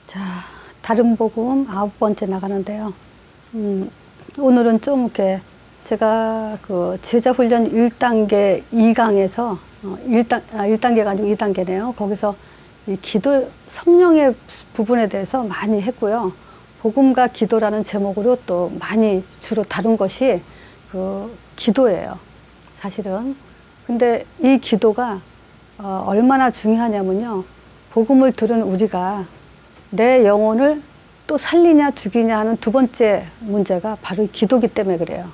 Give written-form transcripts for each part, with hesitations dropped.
자, 다른 복음 9번째 나가는데요. 오늘은 좀 이렇게 제가 그 제자훈련 1단계 2강에서 1단계가 아니고 2단계네요. 거기서 이 기도 성령의 부분에 대해서 많이 했고요. 복음과 기도라는 제목으로 또 많이 주로 다룬 것이 그 기도예요. 사실은. 근데 이 기도가 얼마나 중요하냐면요. 복음을 들은 우리가 내 영혼을 또 살리냐 죽이냐 하는 두 번째 문제가 바로 기도기 때문에 그래요.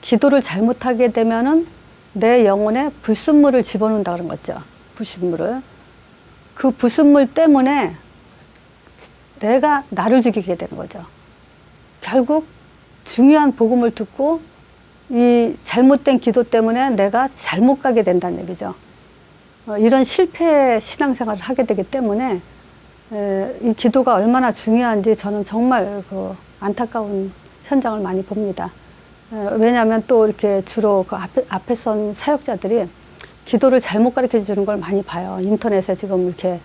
기도를 잘못하게 되면은 내 영혼에 불순물을 집어넣는다 그런 거죠. 불순물을. 그 불순물 때문에 내가 나를 죽이게 되는 거죠. 결국 중요한 복음을 듣고 이 잘못된 기도 때문에 내가 잘못 가게 된다는 얘기죠. 이런 실패 신앙생활을 하게 되기 때문에 이 기도가 얼마나 중요한지 저는 정말 그 안타까운 현장을 많이 봅니다. 왜냐하면 또 이렇게 주로 그 앞에 선 사역자들이 기도를 잘못 가르쳐 주는 걸 많이 봐요. 인터넷에 지금 이렇게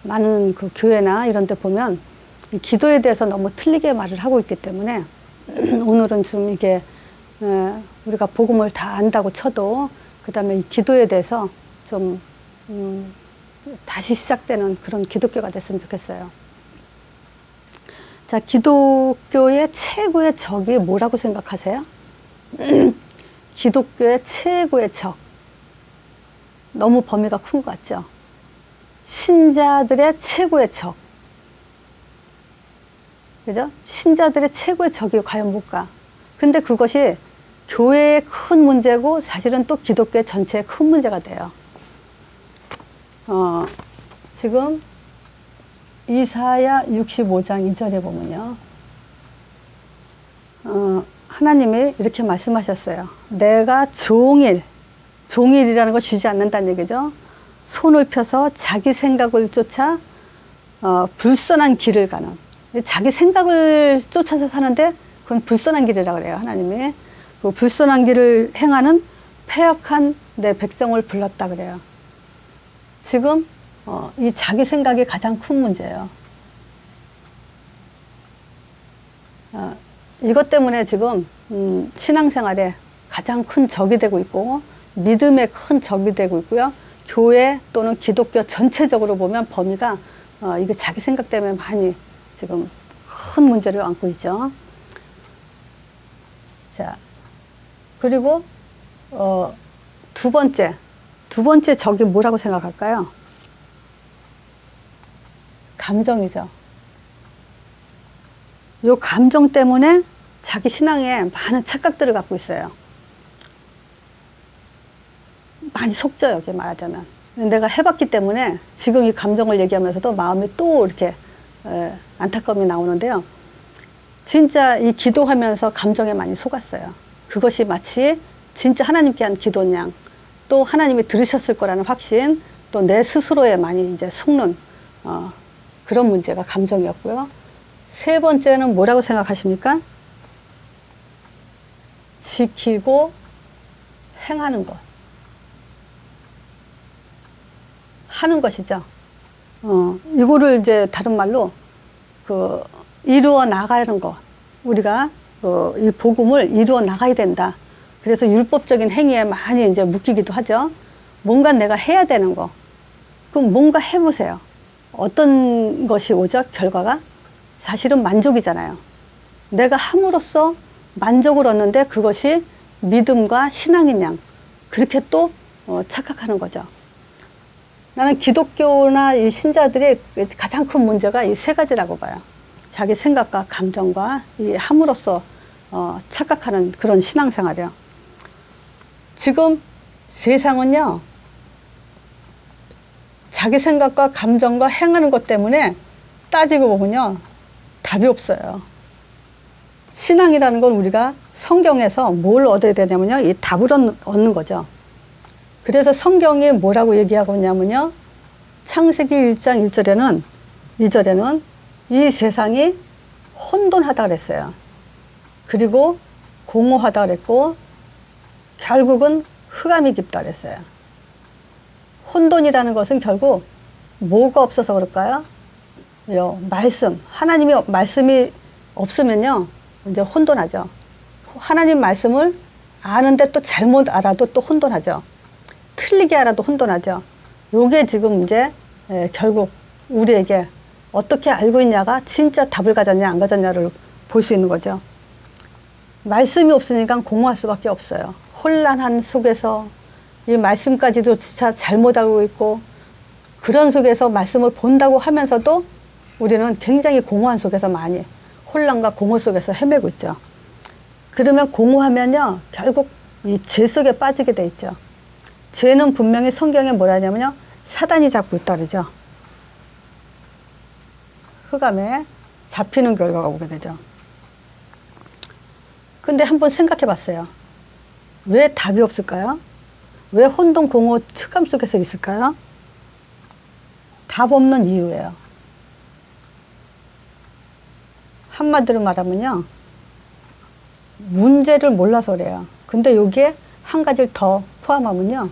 많은 그 교회나 이런 데 보면 이 기도에 대해서 너무 틀리게 말을 하고 있기 때문에 오늘은 좀 이게 우리가 복음을 다 안다고 쳐도 그 다음에 이 기도에 대해서 좀 다시 시작되는 그런 기독교가 됐으면 좋겠어요. 자, 기독교의 최고의 적이 뭐라고 생각하세요? 기독교의 최고의 적. 너무 범위가 큰 것 같죠? 신자들의 최고의 적. 그죠? 신자들의 최고의 적이 과연 뭘까? 근데 그것이 교회의 큰 문제고 사실은 또 기독교 전체의 큰 문제가 돼요. 지금 이사야 65장 2절에 보면요. 하나님이 이렇게 말씀하셨어요. 내가 종일이라는 걸 쉬지 않는다는 얘기죠. 손을 펴서 자기 생각을 쫓아 불선한 길을 가는. 자기 생각을 쫓아서 사는데 그건 불선한 길이라고 그래요. 하나님이. 그 불선한 길을 행하는 패역한 내 백성을 불렀다 그래요. 지금 이 자기 생각이 가장 큰 문제예요. 이것 때문에 지금 신앙생활에 가장 큰 적이 되고 있고 믿음의 큰 적이 되고 있고요. 교회 또는 기독교 전체적으로 보면 범위가 이게 자기 생각 때문에 많이 지금 큰 문제를 안고 있죠. 자, 그리고 두 번째 적이 뭐라고 생각할까요? 감정이죠. 이 감정 때문에 자기 신앙에 많은 착각들을 갖고 있어요. 많이 속져요, 이렇게 말하자면. 내가 해봤기 때문에 지금 이 감정을 얘기하면서도 마음이 또 이렇게 안타까움이 나오는데요. 진짜 이 기도하면서 감정에 많이 속았어요. 그것이 마치 진짜 하나님께 한 기도인 양, 또 하나님이 들으셨을 거라는 확신, 또 내 스스로에 많이 이제 속는 그런 문제가 감정이었고요. 세 번째는 뭐라고 생각하십니까? 지키고 행하는 것. 하는 것이죠. 이거를 이제 다른 말로 이루어 나가는 것. 우리가 이 복음을 이루어 나가야 된다. 그래서 율법적인 행위에 많이 이제 묶이기도 하죠. 뭔가 내가 해야 되는 거. 그럼 뭔가 해보세요. 어떤 것이 오죠? 결과가? 사실은 만족이잖아요. 내가 함으로써 만족을 얻는데 그것이 믿음과 신앙인 양. 그렇게 또 착각하는 거죠. 나는 기독교나 이 신자들의 가장 큰 문제가 이 세 가지라고 봐요. 자기 생각과 감정과 이 함으로써 착각하는 그런 신앙생활이요. 지금 세상은요, 자기 생각과 감정과 행하는 것 때문에 따지고 보면요, 답이 없어요. 신앙이라는 건 우리가 성경에서 뭘 얻어야 되냐면요, 이 답을 얻는 거죠. 그래서 성경이 뭐라고 얘기하고 있냐면요, 창세기 1장 2절에는 이 세상이 혼돈하다 그랬어요. 그리고 공허하다 그랬고 결국은 흑암이 깊다 그랬어요. 혼돈이라는 것은 결국 뭐가 없어서 그럴까요? 말씀, 하나님의 말씀이 없으면요, 이제 혼돈하죠. 하나님 말씀을 아는데 또 잘못 알아도 또 혼돈하죠. 틀리게 알아도 혼돈하죠. 요게 지금 이제 결국 우리에게 어떻게 알고 있냐가 진짜 답을 가졌냐 안 가졌냐를 볼 수 있는 거죠. 말씀이 없으니까 공허할 수밖에 없어요. 혼란한 속에서 이 말씀까지도 진짜 잘못 알고 있고, 그런 속에서 말씀을 본다고 하면서도 우리는 굉장히 공허한 속에서 많이 혼란과 공허 속에서 헤매고 있죠. 그러면 공허하면요, 결국 이 죄 속에 빠지게 돼 있죠. 죄는 분명히 성경에 뭐라 하냐면요, 사단이 잡고 있다 그러죠. 흑암에 잡히는 결과가 오게 되죠. 근데 한번 생각해 봤어요. 왜 답이 없을까요? 왜 혼돈, 공허, 흑암 속에서 있을까요? 답 없는 이유예요. 한마디로 말하면요, 문제를 몰라서 그래요. 근데 여기에 한 가지를 더 포함하면요,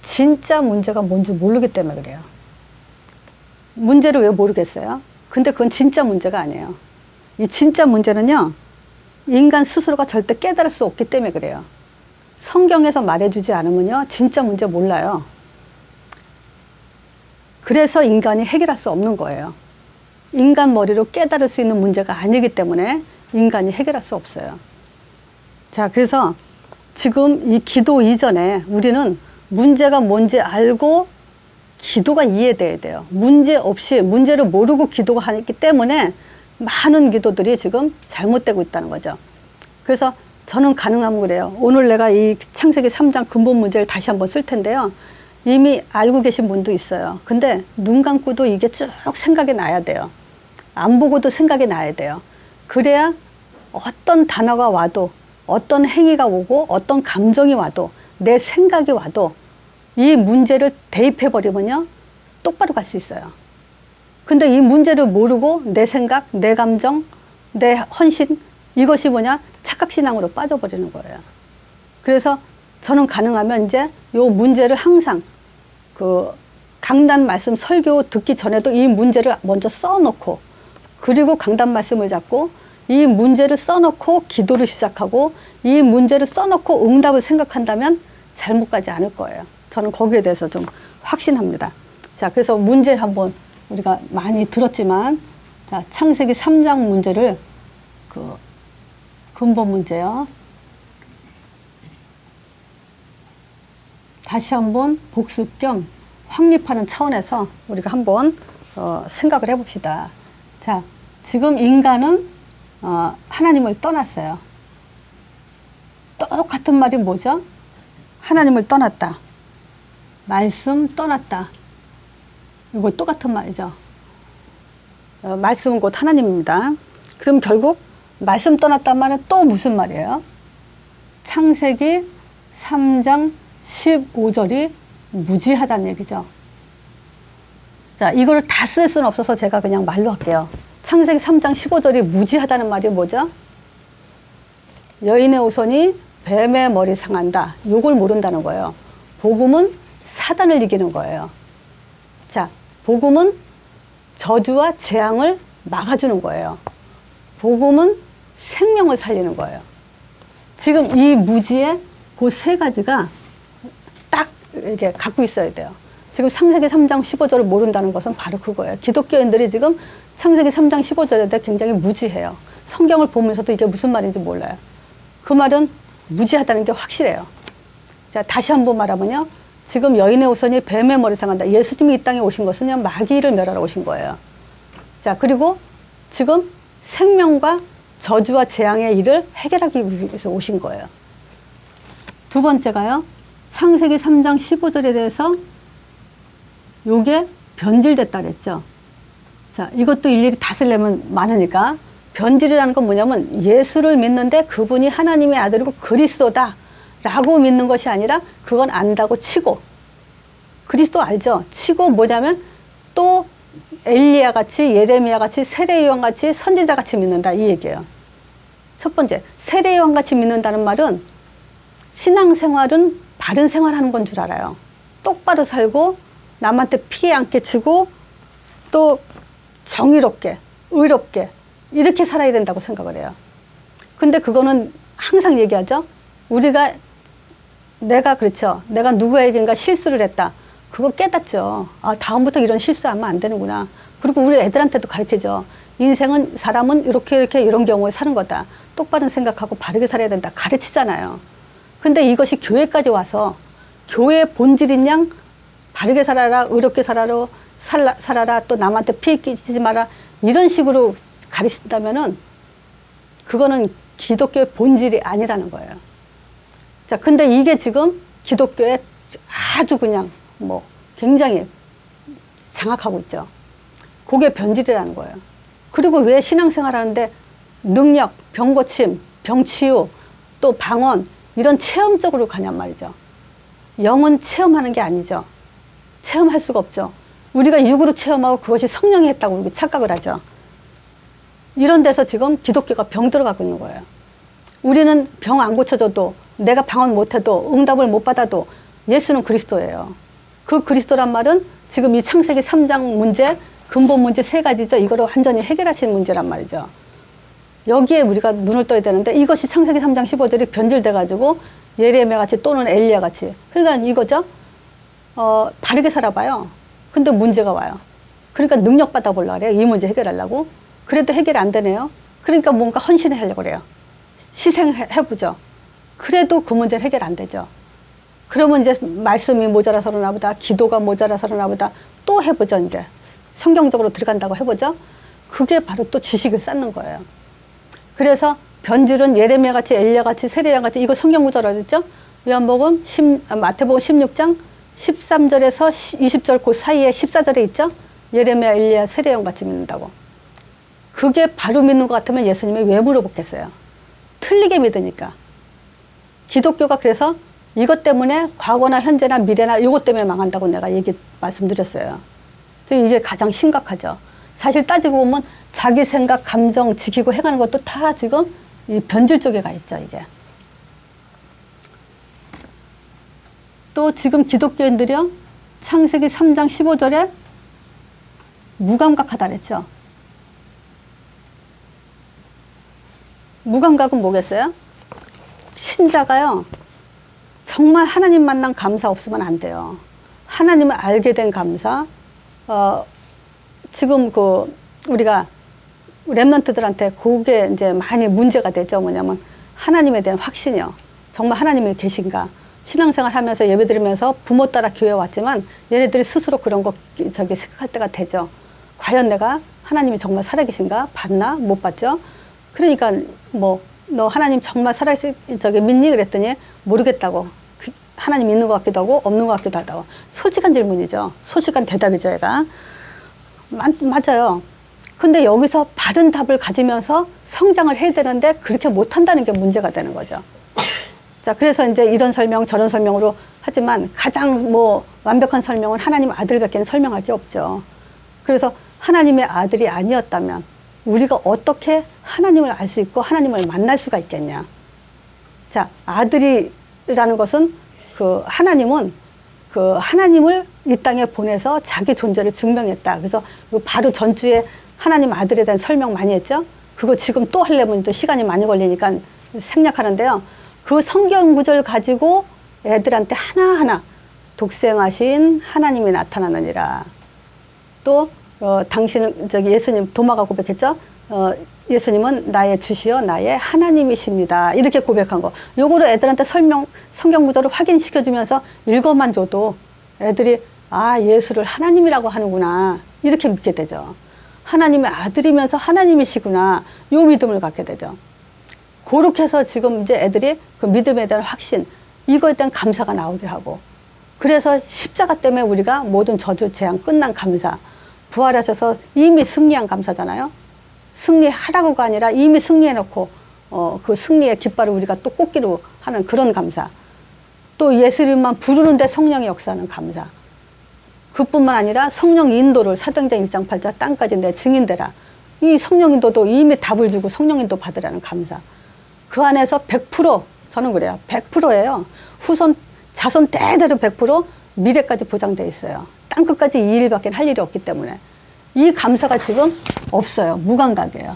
진짜 문제가 뭔지 모르기 때문에 그래요. 문제를 왜 모르겠어요? 근데 그건 진짜 문제가 아니에요. 이 진짜 문제는요, 인간 스스로가 절대 깨달을 수 없기 때문에 그래요. 성경에서 말해주지 않으면요, 진짜 문제 몰라요. 그래서 인간이 해결할 수 없는 거예요. 인간 머리로 깨달을 수 있는 문제가 아니기 때문에 인간이 해결할 수 없어요. 자, 그래서 지금 이 기도 이전에 우리는 문제가 뭔지 알고 기도가 이해돼야 돼요. 문제 없이, 문제를 모르고 기도가 하기 때문에 많은 기도들이 지금 잘못되고 있다는 거죠. 그래서 저는 가능하면 그래요. 오늘 내가 이 창세기 3장 근본 문제를 다시 한번 쓸 텐데요. 이미 알고 계신 분도 있어요. 근데 눈 감고도 이게 쭉 생각이 나야 돼요. 안 보고도 생각이 나야 돼요. 그래야 어떤 단어가 와도, 어떤 행위가 오고, 어떤 감정이 와도, 내 생각이 와도 이 문제를 대입해버리면요, 똑바로 갈 수 있어요. 근데 이 문제를 모르고 내 생각, 내 감정, 내 헌신, 이것이 뭐냐? 착각신앙으로 빠져버리는 거예요. 그래서 저는 가능하면 이제 요 문제를 항상 그 강단 말씀 설교 듣기 전에도 이 문제를 먼저 써놓고, 그리고 강단 말씀을 잡고 이 문제를 써놓고 기도를 시작하고, 이 문제를 써놓고 응답을 생각한다면 잘못 가지 않을 거예요. 저는 거기에 대해서 좀 확신합니다. 자, 그래서 문제를 한번 우리가 많이 들었지만, 자, 창세기 3장 문제를 그 근본 문제요. 다시 한번 복습 겸 확립하는 차원에서 우리가 한번 생각을 해봅시다. 자, 지금 인간은 하나님을 떠났어요. 똑같은 말이 뭐죠? 하나님을 떠났다. 말씀 떠났다. 이거 똑같은 말이죠. 말씀은 곧 하나님입니다. 그럼 결국 말씀 떠났단 말은 또 무슨 말이에요? 창세기 3장 15절이 무지하다는 얘기죠. 자, 이걸 다 쓸 수는 없어서 제가 그냥 말로 할게요. 창세기 3장 15절이 무지하다는 말이 뭐죠? 여인의 후손이 뱀의 머리 상한다. 요걸 모른다는 거예요. 복음은 사단을 이기는 거예요. 자, 복음은 저주와 재앙을 막아주는 거예요. 복음은 생명을 살리는 거예요. 지금 이 무지의 그 세 가지가 딱 이렇게 갖고 있어야 돼요. 지금 창세기 3장 15절을 모른다는 것은 바로 그거예요. 기독교인들이 지금 창세기 3장 15절에 대해 굉장히 무지해요. 성경을 보면서도 이게 무슨 말인지 몰라요. 그 말은 무지하다는 게 확실해요. 자, 다시 한번 말하면요, 지금 여인의 후손이 뱀의 머리 상한다. 예수님이 이 땅에 오신 것은요, 마귀를 멸하러 오신 거예요. 자, 그리고 지금 생명과 저주와 재앙의 일을 해결하기 위해서 오신 거예요. 두 번째가요, 창세기 3장 15절에 대해서 요게 변질됐다 그랬죠. 자, 이것도 일일이 다 쓰려면 많으니까, 변질이라는 건 뭐냐면 예수를 믿는데 그분이 하나님의 아들이고 그리스도다 라고 믿는 것이 아니라, 그건 안다고 치고, 그리스도 알죠? 치고 뭐냐면 또 엘리야 같이, 예레미야 같이, 세례 요한 같이, 선지자 같이 믿는다, 이 얘기예요. 첫 번째, 세례 요한 같이 믿는다는 말은 신앙생활은 바른 생활하는 건 줄 알아요. 똑바로 살고 남한테 피해 안 끼치고 또 정의롭게, 의롭게 이렇게 살아야 된다고 생각을 해요. 근데 그거는 항상 얘기하죠. 내가 그렇죠. 내가 누구에겐가 실수를 했다. 그거 깨닫죠. 아, 다음부터 이런 실수하면 안 되는구나. 그리고 우리 애들한테도 가르치죠. 인생은, 사람은 이렇게 이런 경우에 사는 거다. 똑바른 생각하고 바르게 살아야 된다. 가르치잖아요. 근데 이것이 교회까지 와서 교회의 본질인 양 바르게 살아라, 의롭게 살아라, 또 남한테 피해 끼치지 마라, 이런 식으로 가르친다면은 그거는 기독교의 본질이 아니라는 거예요. 자, 근데 이게 지금 기독교에 아주 그냥 뭐 굉장히 장악하고 있죠. 그게 변질이라는 거예요. 그리고 왜 신앙생활 하는데 능력, 병고침, 병치유, 또 방언 이런 체험적으로 가냔 말이죠. 영은 체험하는 게 아니죠. 체험할 수가 없죠. 우리가 육으로 체험하고 그것이 성령이 했다고 우리 착각을 하죠. 이런 데서 지금 기독교가 병 들어가고 있는 거예요. 우리는 병 안 고쳐줘도, 내가 방언 못해도, 응답을 못 받아도 예수는 그리스도예요. 그 그리스도란 말은 지금 이 창세기 3장 문제, 근본 문제 3가지죠. 이거를 완전히 해결하시는 문제란 말이죠. 여기에 우리가 눈을 떠야 되는데 이것이 창세기 3장 15절이 변질돼가지고 예레미야 같이 또는 엘리야 같이. 그러니까 이거죠. 바르게 살아봐요. 근데 문제가 와요. 그러니까 능력 받아보려고 그래요. 이 문제 해결하려고. 그래도 해결이 안 되네요. 그러니까 뭔가 헌신하려고 그래요. 희생해보죠. 그래도 그 문제는 해결 안 되죠. 그러면 이제 말씀이 모자라서 그러나 보다, 기도가 모자라서 그러나 보다, 또 해보죠. 이제 성경적으로 들어간다고 해보죠. 그게 바로 또 지식을 쌓는 거예요. 그래서 변질은 예레미야 같이, 엘리야 같이, 세례야 같이, 이거 성경 구절로 했죠. 마태복음 16장 13절에서 20절 그 사이에 14절에 있죠. 예레미야, 엘리야, 세례형 같이 믿는다고. 그게 바로 믿는 것 같으면 예수님이 왜 물어보겠어요? 틀리게 믿으니까. 기독교가 그래서 이것 때문에 과거나 현재나 미래나 이것 때문에 망한다고 내가 말씀드렸어요. 이게 가장 심각하죠. 사실 따지고 보면 자기 생각, 감정 지키고 해가는 것도 다 지금 이 변질 쪽에 가 있죠, 이게. 또 지금 기독교인들이요, 창세기 3장 15절에 무감각하다 그랬죠. 무감각은 뭐겠어요? 신자가요, 정말 하나님 만난 감사 없으면 안 돼요. 하나님을 알게 된 감사. 지금 우리가 랩런트들한테 그게 이제 많이 문제가 되죠. 뭐냐면 하나님에 대한 확신이요. 정말 하나님이 계신가. 신앙생활 하면서 예배 드리면서 부모 따라 교회 왔지만 얘네들이 스스로 그런 거 생각할 때가 되죠. 과연 내가 하나님이 정말 살아계신가? 봤나? 못 봤죠? 그러니까 너 하나님 정말 믿니? 그랬더니 모르겠다고. 하나님 있는 것 같기도 하고 없는 것 같기도 하다고. 솔직한 질문이죠. 솔직한 대답이죠, 얘가. 맞아요. 근데 여기서 바른 답을 가지면서 성장을 해야 되는데 그렇게 못한다는 게 문제가 되는 거죠. 자, 그래서 이제 이런 설명 저런 설명으로 하지만 가장 완벽한 설명은 하나님 아들밖에 설명할 게 없죠. 그래서 하나님의 아들이 아니었다면 우리가 어떻게 하나님을 알 수 있고 하나님을 만날 수가 있겠냐. 자, 아들이라는 것은 하나님은 하나님을 이 땅에 보내서 자기 존재를 증명했다. 그래서 바로 전주에 하나님 아들에 대한 설명 많이 했죠. 그거 지금 또 하려면 또 시간이 많이 걸리니까 생략하는데요. 그 성경 구절 가지고 애들한테 하나하나 독생하신 하나님이 나타나느니라. 또 당신은 예수님 도마가 고백했죠. 예수님은 나의 주시여 나의 하나님이십니다. 이렇게 고백한 거. 요거를 애들한테 성경 구절을 확인시켜주면서 읽어만 줘도 애들이 예수를 하나님이라고 하는구나. 이렇게 믿게 되죠. 하나님의 아들이면서 하나님이시구나. 요 믿음을 갖게 되죠. 그렇게 해서 지금 이제 애들이 그 믿음에 대한 확신, 이거에 대한 감사가 나오게 하고. 그래서 십자가 때문에 우리가 모든 저주, 재앙 끝난 감사. 부활하셔서 이미 승리한 감사잖아요. 승리하라고가 아니라 이미 승리해놓고 그 승리의 깃발을 우리가 또 꽂기로 하는 그런 감사. 또 예수님만 부르는데 성령의 역사하는 감사. 그뿐만 아니라 성령 인도를 사도행전 1장 8절 땅까지 내 증인되라. 이 성령 인도도 이미 답을 주고 성령 인도 받으라는 감사. 그 안에서 100% 저는 그래요. 100%예요. 후손 자손 대대로 100% 미래까지 보장돼 있어요. 땅끝까지 이 일밖에 할 일이 없기 때문에. 이 감사가 지금 없어요. 무감각이에요.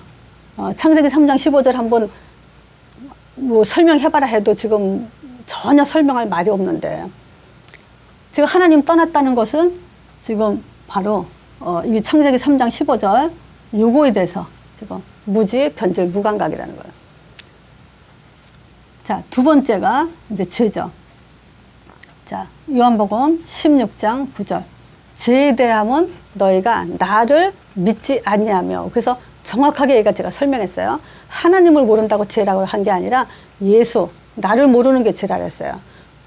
창세기 3장 15절 한번 뭐 설명해봐라 해도 지금 전혀 설명할 말이 없는데, 지금 하나님 떠났다는 것은 지금 바로 이 창세기 3장 15절 요거에 대해서 지금 무지, 변질, 무감각이라는 거예요. 자, 두 번째가 이제 죄죠. 자, 요한복음 16장 9절. 죄에 대함은 너희가 나를 믿지 아니하며. 그래서 정확하게 얘가 제가 설명했어요. 하나님을 모른다고 죄라고 한 게 아니라 예수, 나를 모르는 게 죄라 그랬어요.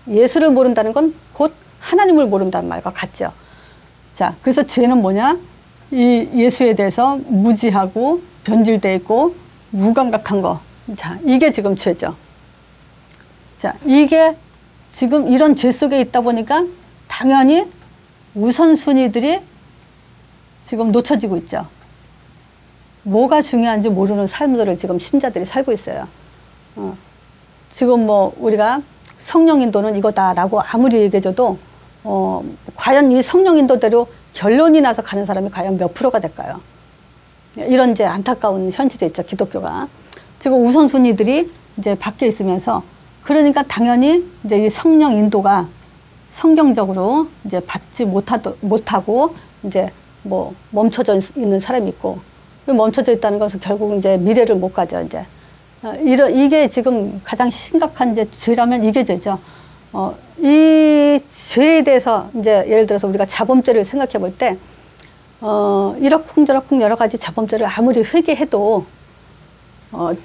예수를 모른다는 건 곧 하나님을 모른다는 말과 같죠. 자, 그래서 죄는 뭐냐? 이 예수에 대해서 무지하고 변질되어 있고 무감각한 거. 자, 이게 지금 죄죠. 자, 이게 지금 이런 죄 속에 있다 보니까 당연히 우선순위들이 지금 놓쳐지고 있죠. 뭐가 중요한지 모르는 삶들을 지금 신자들이 살고 있어요. 지금 뭐 우리가 성령 인도는 이거다라고 아무리 얘기해줘도 과연 이 성령 인도대로 결론이 나서 가는 사람이 과연 몇 프로가 될까요? 이런 이제 안타까운 현실이 있죠. 기독교가 지금 우선순위들이 이제 바뀌어 있으면서, 그러니까 당연히 이제 이 성령 인도가 성경적으로 이제 받지 못하고 이제 뭐 멈춰져 있는 사람이 있고, 멈춰져 있다는 것은 결국 이제 미래를 못 가죠. 이제 이게 지금 가장 심각한 이제 죄라면 이게 죄죠. 이 죄에 대해서 이제 예를 들어서 우리가 자범죄를 생각해 볼 때, 이러쿵저러쿵 여러 가지 자범죄를 아무리 회개해도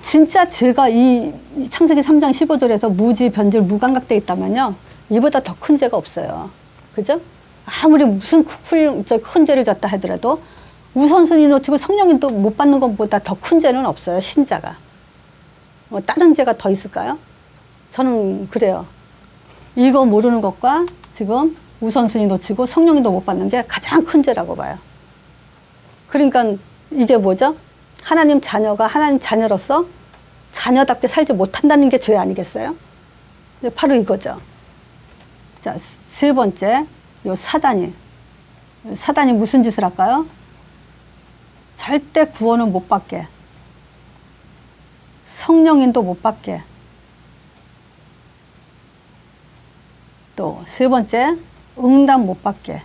진짜 죄가 이 창세기 3장 15절에서 무지, 변질, 무감각되어 있다면요, 이보다 더 큰 죄가 없어요. 그죠? 아무리 무슨 큰 죄를 졌다 하더라도 우선순위 놓치고 성령인도 못 받는 것보다 더 큰 죄는 없어요. 신자가. 다른 죄가 더 있을까요? 저는 그래요. 이거 모르는 것과 지금 우선순위 놓치고 성령인도 못 받는 게 가장 큰 죄라고 봐요. 그러니까 이게 뭐죠? 하나님 자녀가 하나님 자녀로서 자녀답게 살지 못한다는 게 죄 아니겠어요? 바로 이거죠. 자, 세 번째, 요 사단이 무슨 짓을 할까요? 절대 구원은 못 받게, 성령인도 못 받게, 또 세 번째, 응답 못 받게.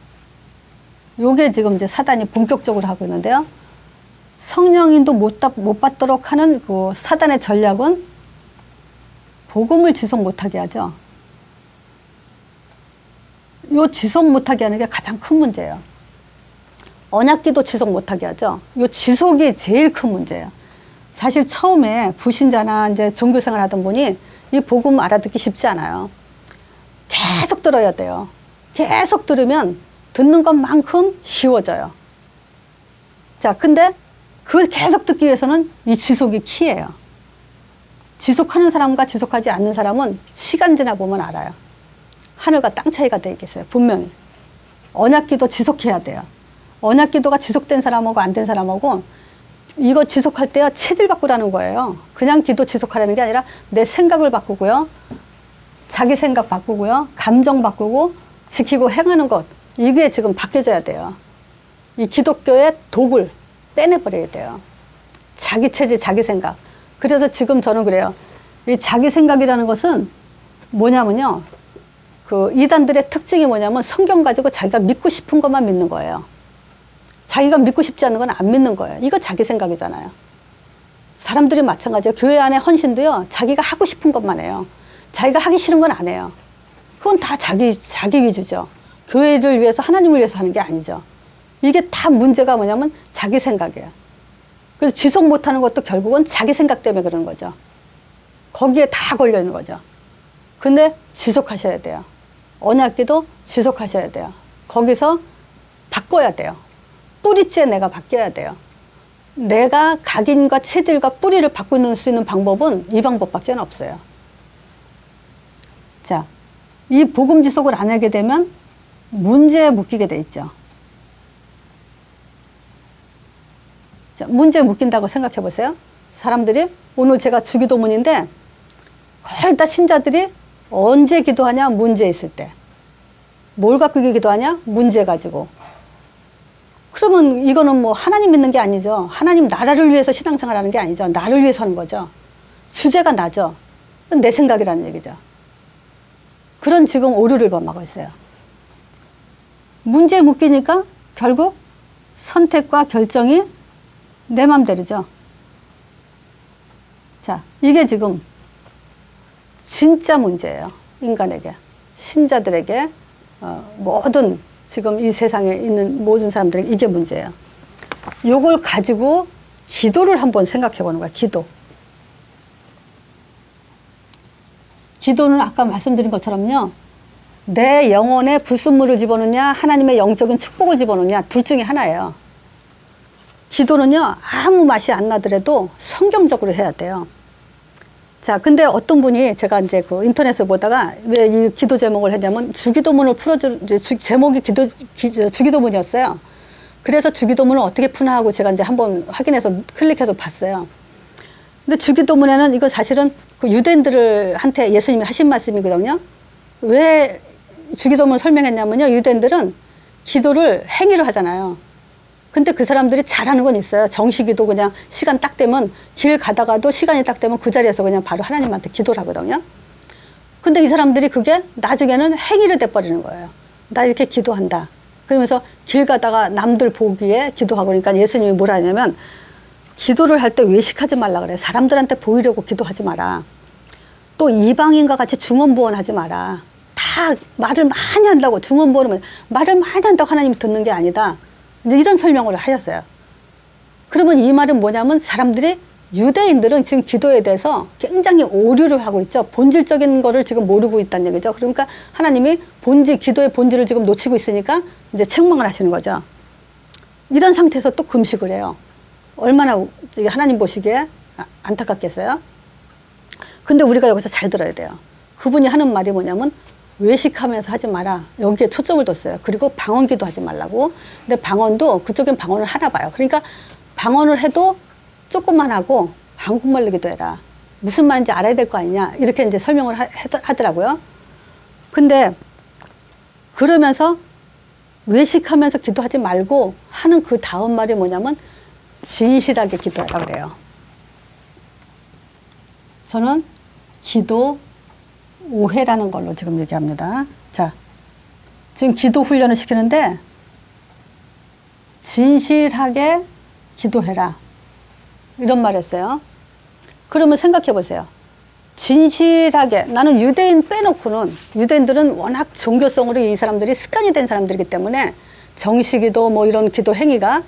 요게 지금 이제 사단이 본격적으로 하고 있는데요. 성령인도 못 받도록 하는 그 사단의 전략은 복음을 지속 못하게 하죠. 요 지속 못하게 하는 게 가장 큰 문제예요. 언약기도 지속 못하게 하죠. 요 지속이 제일 큰 문제예요. 사실 처음에 불신자나 이제 종교생활 하던 분이 이 복음 알아듣기 쉽지 않아요. 계속 들어야 돼요. 계속 들으면 듣는 것만큼 쉬워져요. 자, 근데 그 계속 듣기 위해서는 이 지속이 키예요. 지속하는 사람과 지속하지 않는 사람은 시간 지나 보면 알아요. 하늘과 땅 차이가 돼 있겠어요. 분명히. 언약기도 지속해야 돼요. 언약기도가 지속된 사람하고 안 된 사람하고, 이거 지속할 때요, 체질 바꾸라는 거예요. 그냥 기도 지속하라는 게 아니라 내 생각을 바꾸고요, 자기 생각 바꾸고요, 감정 바꾸고 지키고 행하는 것, 이게 지금 바뀌어져야 돼요. 이 기독교의 독을 빼내버려야 돼요. 자기 체질, 자기 생각. 그래서 지금 저는 그래요. 이 자기 생각이라는 것은 뭐냐면요, 그 이단들의 특징이 뭐냐면 성경 가지고 자기가 믿고 싶은 것만 믿는 거예요. 자기가 믿고 싶지 않은 건 안 믿는 거예요. 이거 자기 생각이잖아요. 사람들이 마찬가지예요. 교회 안에 헌신도요, 자기가 하고 싶은 것만 해요. 자기가 하기 싫은 건 안 해요. 그건 다 자기 위주죠. 교회를 위해서, 하나님을 위해서 하는 게 아니죠. 이게 다 문제가 뭐냐면 자기 생각이에요. 그래서 지속 못하는 것도 결국은 자기 생각 때문에 그러는 거죠. 거기에 다 걸려 있는 거죠. 근데 지속하셔야 돼요. 언약기도 지속하셔야 돼요. 거기서 바꿔야 돼요. 뿌리째 내가 바뀌어야 돼요. 내가 각인과 체질과 뿌리를 바꿀 수 있는 방법은 이 방법밖에 없어요. 자, 이 복음 지속을 안 하게 되면 문제에 묶이게 돼 있죠. 자, 문제에 묶인다고 생각해 보세요. 사람들이, 오늘 제가 주기도문인데 거의 다 신자들이 언제 기도하냐? 문제 있을 때. 뭘 갖고 기도하냐? 문제 가지고. 그러면 이거는 뭐 하나님 믿는 게 아니죠. 하나님 나라를 위해서 신앙생활 하는 게 아니죠. 나를 위해서 하는 거죠. 주제가 나죠. 내 생각이라는 얘기죠. 그런 지금 오류를 범하고 있어요. 문제에 묶이니까 결국 선택과 결정이 내 맘대로죠. 자, 이게 지금 진짜 문제예요. 인간에게, 신자들에게, 모든 지금 이 세상에 있는 모든 사람들에게 이게 문제예요. 요걸 가지고 기도를 한번 생각해 보는 거야. 기도는 아까 말씀드린 것처럼요, 내 영혼에 불순물을 집어넣냐, 하나님의 영적인 축복을 집어넣냐, 둘 중에 하나예요. 기도는요, 아무 맛이 안 나더라도 성경적으로 해야 돼요. 자, 근데 어떤 분이 제가 이제 그 인터넷에 보다가 왜 이 기도 제목을 했냐면 주기도문을 제목이 주기도문이었어요. 그래서 주기도문을 어떻게 푸나 하고 제가 이제 한번 확인해서 클릭해서 봤어요. 근데 주기도문에는 이거 사실은 그 유대인들한테 예수님이 하신 말씀이거든요. 왜 주기도문을 설명했냐면요, 유대인들은 기도를 행위로 하잖아요. 근데 그 사람들이 잘하는 건 있어요. 정식기도 그냥 시간 딱 되면 길 가다가도 시간이 딱 되면 그 자리에서 그냥 바로 하나님한테 기도를 하거든요. 근데 이 사람들이 그게 나중에는 행위로 돼버리는 거예요. 나 이렇게 기도한다. 그러면서 길 가다가 남들 보기에 기도하고, 그러니까 예수님이 뭐라 하냐면 기도를 할 때 외식하지 말라 그래요. 사람들한테 보이려고 기도하지 마라. 또 이방인과 같이 중언부언하지 마라. 다 말을 많이 한다고, 중언부언하면 말을 많이 한다고 하나님이 듣는 게 아니다. 이런 설명을 하셨어요. 그러면 이 말은 뭐냐면 사람들이, 유대인들은 지금 기도에 대해서 굉장히 오류를 하고 있죠. 본질적인 거를 지금 모르고 있다는 얘기죠. 그러니까 하나님이 기도의 본질을 지금 놓치고 있으니까 이제 책망을 하시는 거죠. 이런 상태에서 또 금식을 해요. 얼마나 하나님 보시기에 안타깝겠어요? 근데 우리가 여기서 잘 들어야 돼요. 그분이 하는 말이 뭐냐면 외식하면서 하지 마라. 여기에 초점을 뒀어요. 그리고 방언기도 하지 말라고. 근데 방언도 그쪽엔 방언을 하나 봐요. 그러니까 방언을 해도 조금만 하고 한국말로 기도해라. 무슨 말인지 알아야 될 거 아니냐. 이렇게 이제 설명을 하더라고요. 근데 그러면서 외식하면서 기도하지 말고 하는 그 다음 말이 뭐냐면 진실하게 기도하라 그래요. 저는 기도 오해라는 걸로 지금 얘기합니다. 자, 지금 기도 훈련을 시키는데 진실하게 기도해라. 이런 말 했어요. 그러면 생각해 보세요. 진실하게, 나는 유대인 빼놓고는, 유대인들은 워낙 종교성으로 이 사람들이 습관이 된 사람들이기 때문에 정식기도 뭐 이런 기도 행위가,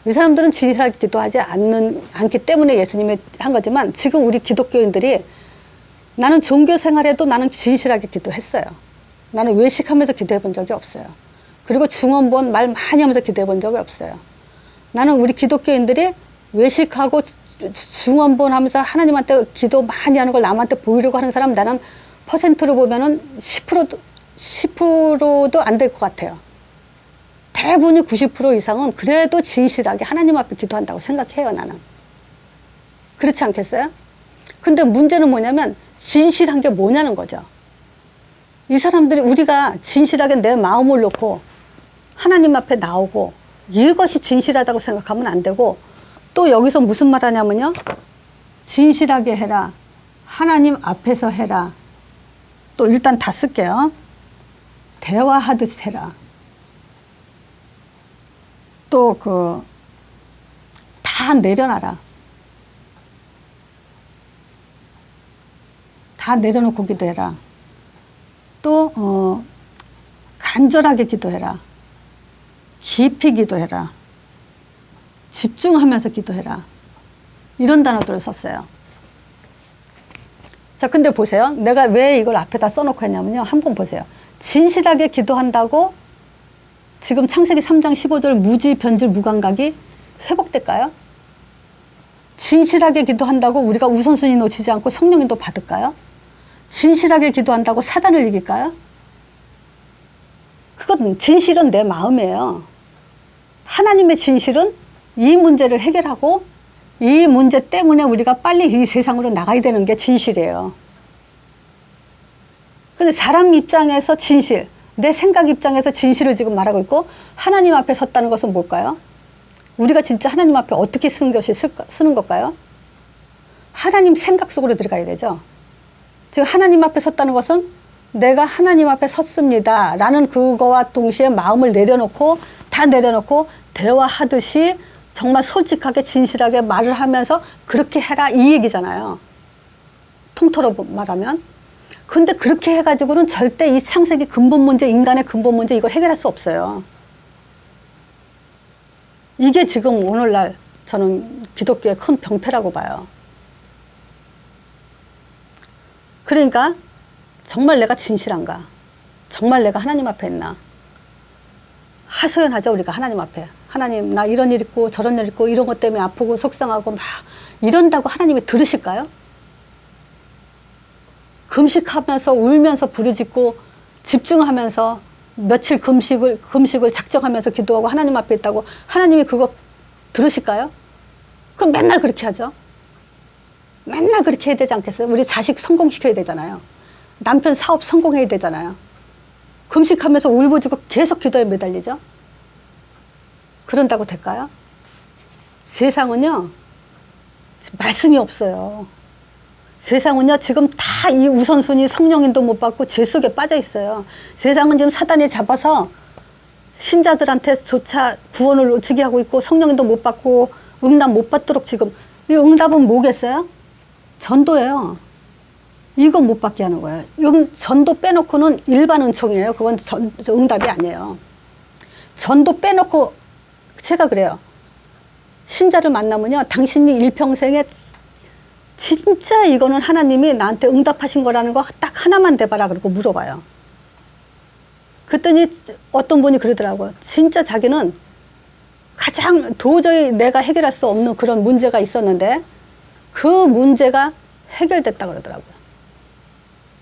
이 사람들은 진실하게 기도하지 않기 때문에 예수님이 한 거지만, 지금 우리 기독교인들이 나는 종교 생활에도 나는 진실하게 기도했어요. 나는 외식하면서 기도해 본 적이 없어요. 그리고 중언부언 말 많이 하면서 기도해 본 적이 없어요. 나는 우리 기독교인들이 외식하고 중언부언 하면서 하나님한테 기도 많이 하는 걸 남한테 보이려고 하는 사람, 나는 퍼센트로 보면은 10%도 안 될 것 같아요. 대부분이 90% 이상은 그래도 진실하게 하나님 앞에 기도한다고 생각해요, 나는. 그렇지 않겠어요? 근데 문제는 뭐냐면 진실한 게 뭐냐는 거죠. 이 사람들이, 우리가 진실하게 내 마음을 놓고 하나님 앞에 나오고 이것이 진실하다고 생각하면 안 되고, 또 여기서 무슨 말 하냐면요, 진실하게 해라, 하나님 앞에서 해라, 또 일단 다 쓸게요. 대화하듯 해라, 또 다 내려놔라, 다 내려놓고 기도해라, 또 간절하게 기도해라, 깊이 기도해라, 집중하면서 기도해라, 이런 단어들을 썼어요. 자, 근데 보세요. 내가 왜 이걸 앞에다 써놓고 했냐면요, 한번 보세요. 진실하게 기도한다고 지금 창세기 3장 15절 무지, 변질, 무감각이 회복될까요? 진실하게 기도한다고 우리가 우선순위 놓치지 않고 성령인도 받을까요? 진실하게 기도한다고 사단을 이길까요? 그건, 진실은 내 마음이에요. 하나님의 진실은 이 문제를 해결하고 이 문제 때문에 우리가 빨리 이 세상으로 나가야 되는 게 진실이에요. 근데 사람 입장에서 진실, 내 생각 입장에서 진실을 지금 말하고 있고, 하나님 앞에 섰다는 것은 뭘까요? 우리가 진짜 하나님 앞에 어떻게 쓰는 걸까요? 하나님 생각 속으로 들어가야 되죠. 지금 하나님 앞에 섰다는 것은 내가 하나님 앞에 섰습니다 라는 그거와 동시에 마음을 내려놓고 다 내려놓고 대화하듯이 정말 솔직하게 진실하게 말을 하면서 그렇게 해라 이 얘기잖아요. 통틀어 말하면. 근데 그렇게 해가지고는 절대 이 창세기 근본 문제, 인간의 근본 문제 이걸 해결할 수 없어요. 이게 지금 오늘날 저는 기독교의 큰 병폐라고 봐요. 그러니까 정말 내가 진실한가? 정말 내가 하나님 앞에 있나? 하소연하자 우리가 하나님 앞에. 하나님 나 이런 일 있고 저런 일 있고 이런 것 때문에 아프고 속상하고 막 이런다고 하나님이 들으실까요? 금식하면서 울면서 부르짖고 집중하면서 며칠 금식을 작정하면서 기도하고 하나님 앞에 있다고 하나님이 그거 들으실까요? 그럼 맨날 그렇게 하죠. 맨날 그렇게 해야 되지 않겠어요? 우리 자식 성공시켜야 되잖아요. 남편 사업 성공해야 되잖아요. 금식하면서 울부짖고 계속 기도에 매달리죠. 그런다고 될까요? 세상은요 말씀이 없어요. 세상은요 지금 다 이 우선순위 성령인도 못 받고 죄 속에 빠져 있어요. 세상은 지금 사단이 잡아서 신자들한테조차 구원을 놓치게 하고 있고 성령인도 못 받고 응답 못 받도록 지금 이 응답은 뭐겠어요? 전도예요. 이거 못 받게 하는 거예요. 전도 빼놓고는 일반 은총이에요. 그건 응답이 아니에요. 전도 빼놓고 제가 그래요. 신자를 만나면요 당신이 일평생에 진짜 이거는 하나님이 나한테 응답하신 거라는 거 딱 하나만 대봐라 그러고 물어봐요. 그랬더니 어떤 분이 그러더라고요. 진짜 자기는 가장 도저히 내가 해결할 수 없는 그런 문제가 있었는데 그 문제가 해결됐다 그러더라고요.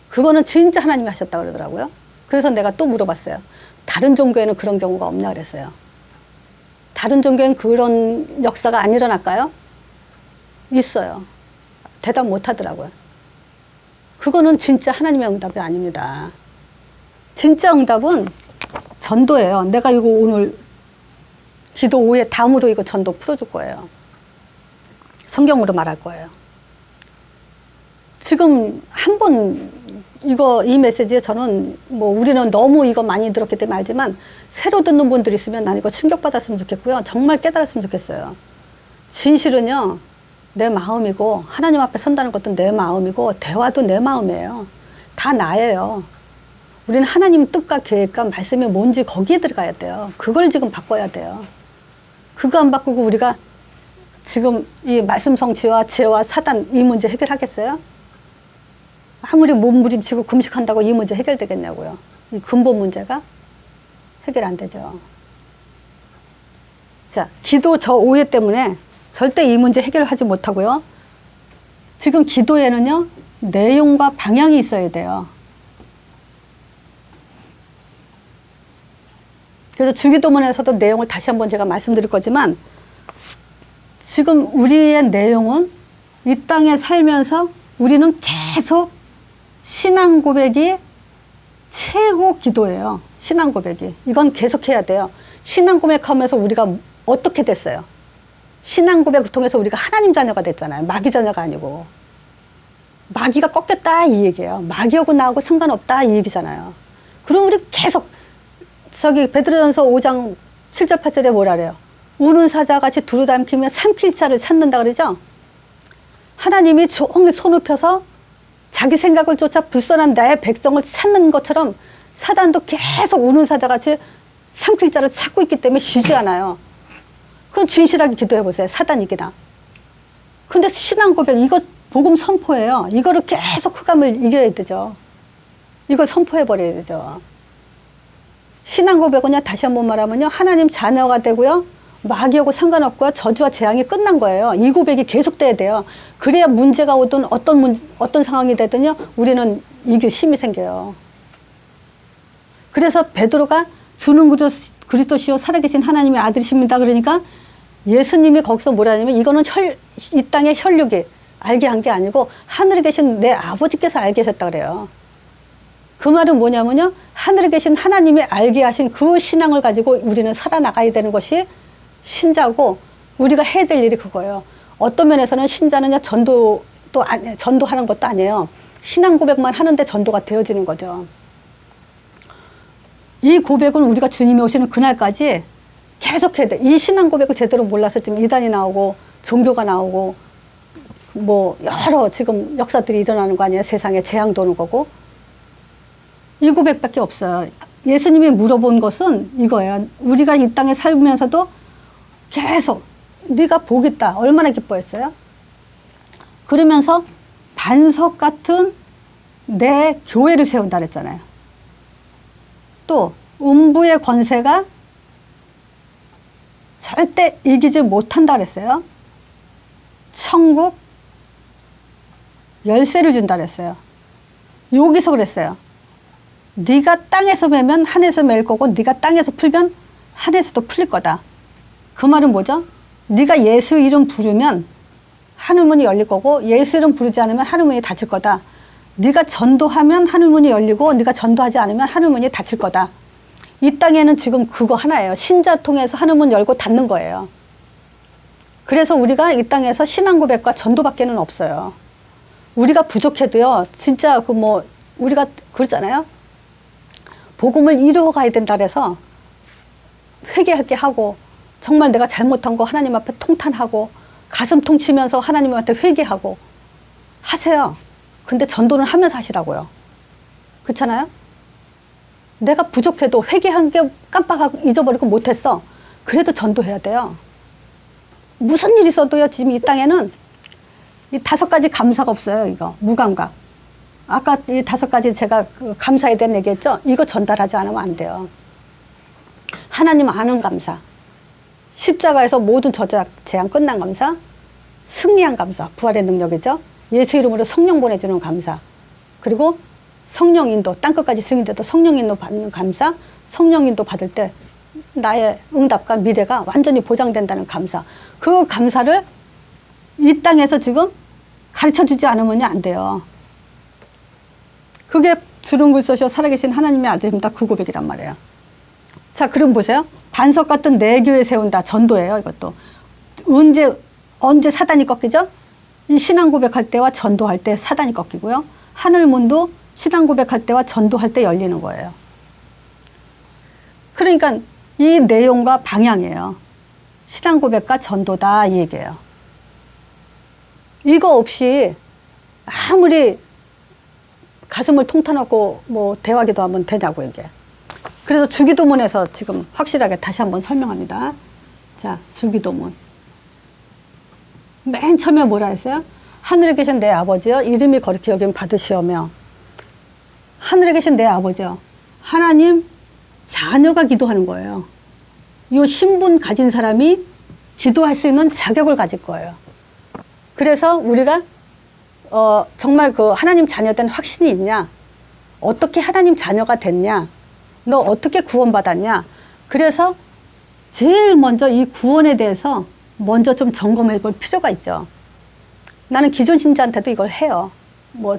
그거는 진짜 하나님이 하셨다 그러더라고요. 그래서 내가 또 물어봤어요. 다른 종교에는 그런 경우가 없냐 그랬어요. 다른 종교엔 그런 역사가 안 일어날까요? 있어요. 대답 못 하더라고요. 그거는 진짜 하나님의 응답이 아닙니다. 진짜 응답은 전도예요. 내가 이거 오늘 기도 오후에 다음으로 이거 전도 풀어줄 거예요. 성경으로 말할 거예요. 지금 한 번 이 메시지에 저는 뭐 우리는 너무 이거 많이 들었기 때문에 알지만 새로 듣는 분들이 있으면 난 이거 충격받았으면 좋겠고요. 정말 깨달았으면 좋겠어요. 진실은요. 내 마음이고 하나님 앞에 선다는 것도 내 마음이고 대화도 내 마음이에요. 다 나예요. 우리는 하나님 뜻과 계획과 말씀이 뭔지 거기에 들어가야 돼요. 그걸 지금 바꿔야 돼요. 그거 안 바꾸고 우리가 지금 이 말씀 성취와 지혜와 사단 이 문제 해결하겠어요? 아무리 몸부림치고 금식한다고 이 문제 해결되겠냐고요. 이 근본 문제가 해결 안 되죠. 자, 기도 저 오해 때문에 절대 이 문제 해결하지 못하고요. 지금 기도에는요, 내용과 방향이 있어야 돼요. 그래서 주기도문에서도 내용을 다시 한번 제가 말씀드릴 거지만 지금 우리의 내용은 이 땅에 살면서 우리는 계속 신앙 고백이 최고 기도예요. 신앙 고백이. 이건 계속 해야 돼요. 신앙 고백하면서 우리가 어떻게 됐어요? 신앙 고백을 통해서 우리가 하나님 자녀가 됐잖아요. 마귀 자녀가 아니고. 마귀가 꺾였다 이 얘기예요. 마귀하고 나하고 상관없다 이 얘기잖아요. 그럼 우리 계속 베드로전서 5장 7절 8절에 뭐라 그래요? 우는 사자같이 두루담기며 삼킬 자를 찾는다 그러죠? 하나님이 종일 손을 펴서 자기 생각을 쫓아 불선한 나의 백성을 찾는 것처럼 사단도 계속 우는 사자같이 삼킬 자를 찾고 있기 때문에 쉬지 않아요. 그건 진실하게 기도해 보세요. 사단 이기나. 근데 신앙 고백, 이거 복음 선포예요. 이거를 계속 흑암을 이겨야 되죠. 이걸 선포해 버려야 되죠. 신앙 고백은요, 다시 한번 말하면요, 하나님 자녀가 되고요, 마귀하고 상관없고요, 저주와 재앙이 끝난 거예요. 이 고백이 계속돼야 돼요. 그래야 문제가 오든 어떤 상황이 되든요, 우리는 이길 힘이 생겨요. 그래서 베드로가 주는 그리스도시요 살아계신 하나님의 아들이십니다. 그러니까 예수님이 거기서 뭐라 하냐면 이거는 이 땅의 혈육이 알게 한 게 아니고 하늘에 계신 내 아버지께서 알게 하셨다 그래요. 그 말은 뭐냐면요, 하늘에 계신 하나님이 알게 하신 그 신앙을 가지고 우리는 살아나가야 되는 것이 신자고 우리가 해야 될 일이 그거예요. 어떤 면에서는 신자는 전도도 전도하는 것도 아니에요. 신앙 고백만 하는데 전도가 되어지는 거죠. 이 고백은 우리가 주님이 오시는 그날까지 계속 해야 돼. 이 신앙 고백을 제대로 몰라서 지금 이단이 나오고 종교가 나오고 뭐 여러 지금 역사들이 일어나는 거 아니에요. 세상에 재앙도 오는 거고. 이 고백밖에 없어요. 예수님이 물어본 것은 이거예요. 우리가 이 땅에 살면서도 계속 네가 복 있다. 얼마나 기뻐했어요? 그러면서 반석 같은 내 교회를 세운다 그랬잖아요. 또 음부의 권세가 절대 이기지 못한다 그랬어요. 천국 열쇠를 준다 그랬어요. 여기서 그랬어요. 네가 땅에서 매면 하늘에서 맬 거고 네가 땅에서 풀면 하늘에서도 풀릴 거다. 그 말은 뭐죠? 네가 예수 이름 부르면 하늘문이 열릴 거고 예수 이름 부르지 않으면 하늘문이 닫힐 거다. 네가 전도하면 하늘문이 열리고 네가 전도하지 않으면 하늘문이 닫힐 거다. 이 땅에는 지금 그거 하나예요. 신자 통해서 하늘문 열고 닫는 거예요. 그래서 우리가 이 땅에서 신앙 고백과 전도밖에는 없어요. 우리가 부족해도요. 진짜 그 뭐 우리가 그러잖아요. 복음을 이루어 가야 된다 그래서 회개하게 하고 정말 내가 잘못한 거 하나님 앞에 통탄하고 가슴 통치면서 하나님한테 회개하고 하세요. 근데 전도는 하면서 하시라고요. 그렇잖아요? 내가 부족해도 회개한 게 깜빡하고 잊어버리고 못했어. 그래도 전도해야 돼요. 무슨 일이 있어도요. 지금 이 땅에는 이 5가지 감사가 없어요. 이거 무감각. 아까 이 5가지 제가 그 감사에 대한 얘기했죠. 이거 전달하지 않으면 안 돼요. 하나님 아는 감사, 십자가에서 모든 저작 재앙 끝난 감사, 승리한 감사, 부활의 능력이죠. 예수 이름으로 성령 보내주는 감사, 그리고 성령 인도, 땅끝까지 승인돼도 성령 인도 받는 감사, 성령 인도 받을 때 나의 응답과 미래가 완전히 보장된다는 감사. 그 감사를 이 땅에서 지금 가르쳐주지 않으면 안 돼요. 그게 주름 굴소셔 살아계신 하나님의 아들입니다. 그 고백이란 말이에요. 자, 그럼 보세요. 반석 같은 내 교회 세운다. 전도예요. 이것도. 언제 사단이 꺾이죠? 이 신앙 고백할 때와 전도할 때 사단이 꺾이고요. 하늘문도 신앙 고백할 때와 전도할 때 열리는 거예요. 그러니까 이 내용과 방향이에요. 신앙 고백과 전도다 이 얘기예요. 이거 없이 아무리 가슴을 통탄하고 뭐 대화기도 하면 되냐고 이게. 그래서 주기도문에서 지금 확실하게 다시 한번 설명합니다. 자, 주기도문. 맨 처음에 뭐라 했어요? 하늘에 계신 내 아버지여 이름이 거룩히 여김 받으시오며. 하늘에 계신 내 아버지여. 하나님 자녀가 기도하는 거예요. 이 신분 가진 사람이 기도할 수 있는 자격을 가질 거예요. 그래서 우리가 정말 그 하나님 자녀된 확신이 있냐? 어떻게 하나님 자녀가 됐냐? 너 어떻게 구원받았냐? 그래서 제일 먼저 이 구원에 대해서 먼저 좀 점검해 볼 필요가 있죠. 나는 기존 신자한테도 이걸 해요. 뭐,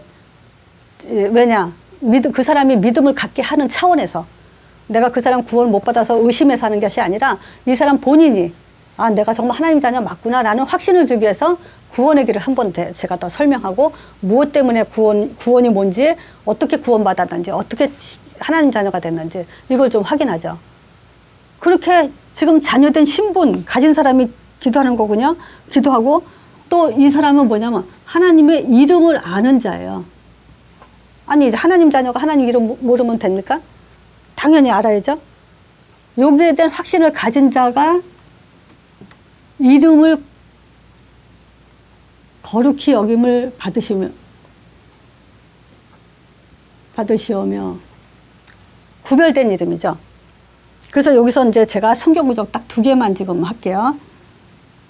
왜냐? 그 사람이 믿음을 갖게 하는 차원에서 내가 그 사람 구원 못 받아서 의심해서 하는 것이 아니라 이 사람 본인이 아, 내가 정말 하나님 자녀 맞구나 라는 확신을 주기 위해서 구원의 길을 한번 제가 더 설명하고 무엇 때문에 구원이 뭔지 어떻게 구원받았는지 어떻게 하나님 자녀가 됐는지 이걸 좀 확인하죠. 그렇게 지금 자녀된 신분 가진 사람이 기도하는 거군요. 기도하고 또 이 사람은 뭐냐면 하나님의 이름을 아는 자예요. 아니 이제 하나님 자녀가 하나님 이름 모르면 됩니까? 당연히 알아야죠. 여기에 대한 확신을 가진 자가 이름을 거룩히 여김을 받으시오며 구별된 이름이죠. 그래서 여기서 이제 제가 성경 구절 딱 2개만 지금 할게요.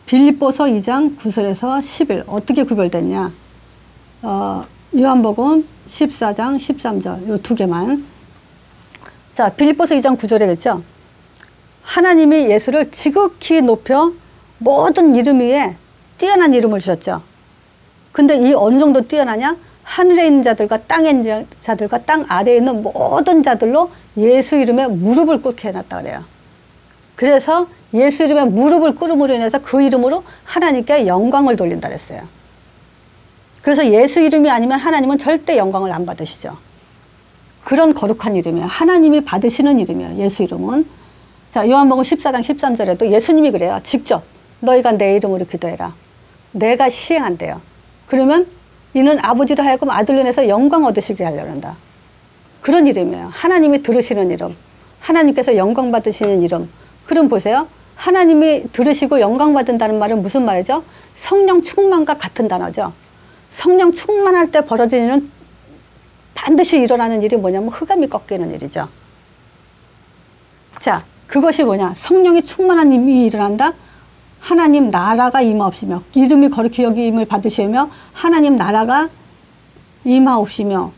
빌립보서 2장 9절에서 10일 어떻게 구별됐냐? 요한복음 14장 13절 요 2개만. 자, 빌립보서 2장 9절에겠죠. 하나님이 예수를 지극히 높여 모든 이름 위에 뛰어난 이름을 주셨죠. 근데 이 어느 정도 뛰어나냐? 하늘에 있는 자들과 땅에 있는 자들과 땅 아래에 있는 모든 자들로 예수 이름에 무릎을 꿇게 해놨다 그래요. 그래서 예수 이름에 무릎을 꿇음으로 인해서 그 이름으로 하나님께 영광을 돌린다 그랬어요. 그래서 예수 이름이 아니면 하나님은 절대 영광을 안 받으시죠. 그런 거룩한 이름이에요. 하나님이 받으시는 이름이에요. 예수 이름은. 자, 요한복음 14장 13절에도 예수님이 그래요. 직접 너희가 내 이름으로 기도해라. 내가 시행한대요. 그러면 이는 아버지로 하여금 아들로 인해서 영광 얻으시게 하려고 한다. 그런 이름이에요. 하나님이 들으시는 이름. 하나님께서 영광 받으시는 이름. 그럼 보세요. 하나님이 들으시고 영광 받는다는 말은 무슨 말이죠? 성령 충만과 같은 단어죠. 성령 충만할 때 벌어지는 일은 반드시 일어나는 일이 뭐냐면 흑암이 꺾이는 일이죠. 자, 그것이 뭐냐? 성령이 충만한 일이 일어난다. 하나님 나라가 임하옵시며 이름이 거룩히 여김을 받으시며 하나님 나라가 임하옵시며.